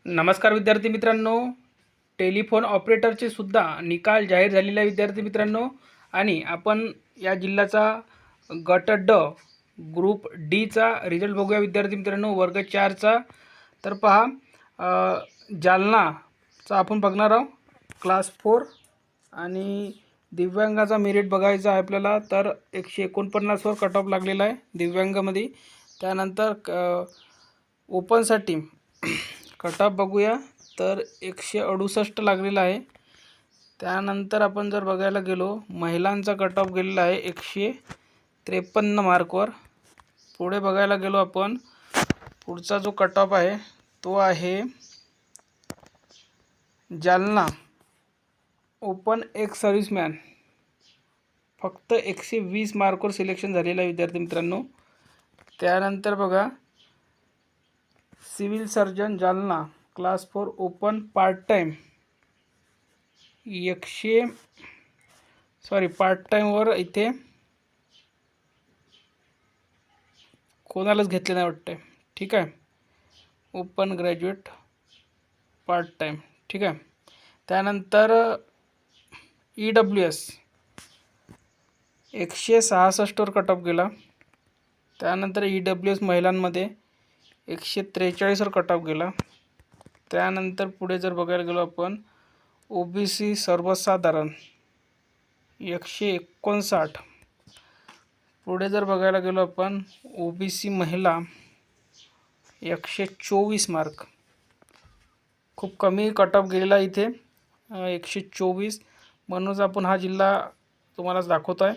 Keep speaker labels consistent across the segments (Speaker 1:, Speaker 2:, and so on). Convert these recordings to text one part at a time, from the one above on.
Speaker 1: नमस्कार विद्यार्थी मित्रांनो, टेलिफोन ऑपरेटरचे सुद्धा निकाल जाहीर झालेले आहे विद्यार्थी मित्रांनो. आणि आपण या जिल्ह्याचा गट ड ग्रुप डीचा रिझल्ट बघूया विद्यार्थी मित्रांनो, वर्ग 4चा. तर पहा, जालनाचा आपण बघणार आहोत क्लास 4. आणि दिव्यांगाचा मेरिट बघायचा आहे आपल्याला. तर 149 वर कट ऑफ लागलेला आहे दिव्यांगामध्ये. त्यानंतर ओपनसाठी कट ऑफ बघूया तर 168 लागलेला आहे. त्यानंतर आपण जर बघायला गेलो, महिलांचा कट ऑफ गेलेला आहे 153 मार्कवर. पुढे बघायला गेलो आपण, पुढचा जो कट ऑफ आहे तो आहे जालना ओपन एक सर्व्हिसमॅन. फक्त 120 मार्कवर सिलेक्शन झालेलं आहे विद्यार्थी मित्रांनो. त्यानंतर बघा, civil surgeon Jalna class 4 open part time part टाइमवर इथे कोणालाच घेतले नाही वाटते. ठीक आहे, ओपन ग्रॅज्युएट पार्ट टाइम. ठीक आहे. त्यानंतर EWS 166 वर कट ऑफ गेला. त्यानंतर EWS महिलांमध्ये 143 वर कट ऑफ गेला. त्यानंतर पुढे जर बघायला गेलो आपण, OBC सर्वसाधारण 159. पुढे जर बघायला गेलो आपण, OBC महिला 124 मार्क. खूप कमी कट ऑफ गेलेला इथे 124. म्हणूनच आपण हा जिल्हा तुम्हाला दाखवतो आहे.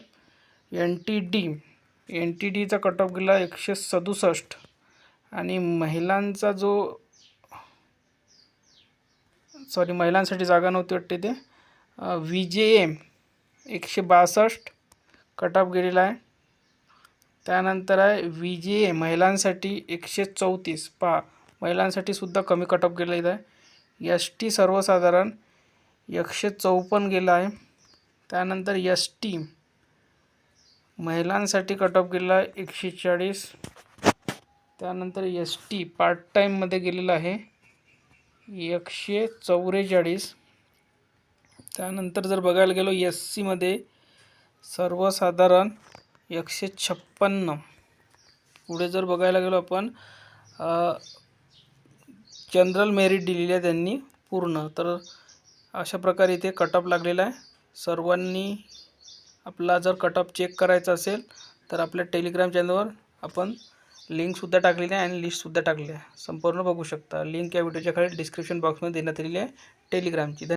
Speaker 1: NTDचा कट ऑफ गेला 167. आणि महिलांचा जो महिलांसाठी जागा नव्हती वाटते ते VJM 162 कट ऑफ गेलेला आहे. त्यानंतर आहे VJA महिलांसाठी 134. पहा, महिलांसाठी सुद्धा कमी कट ऑफ गेलेला आहे. ST सर्वसाधारण 154 गेला आहे. त्यानंतर ST महिलांसाठी कट ऑफ गेला आहे 140. त्यानंतर ST पार्ट टाईममध्ये गेलेला आहे 144. त्यानंतर जर बघायला गेलो, SC मध्ये सर्वसाधारण 156. पुढे जर बघायला गेलो आपण, जनरल मेरिट दिलेली आहे त्यांनी पूर्ण. तर अशा प्रकारे इथे कट ऑफ लागलेला आहे. सर्वांनी आपला जर कट ऑफ चेक करायचा असेल तर आपल्या टेलिग्राम चॅनलवर आपण लिंकसुद्धा टाकलेली आहे आणि लिस्टसुद्धा टाकलेली आहे. संपूर्ण बघू शकता. लिंक या व्हिडिओच्या खाली डिस्क्रिप्शन बॉक्समध्ये देण्यात आलेली आहे टेलिग्रामची.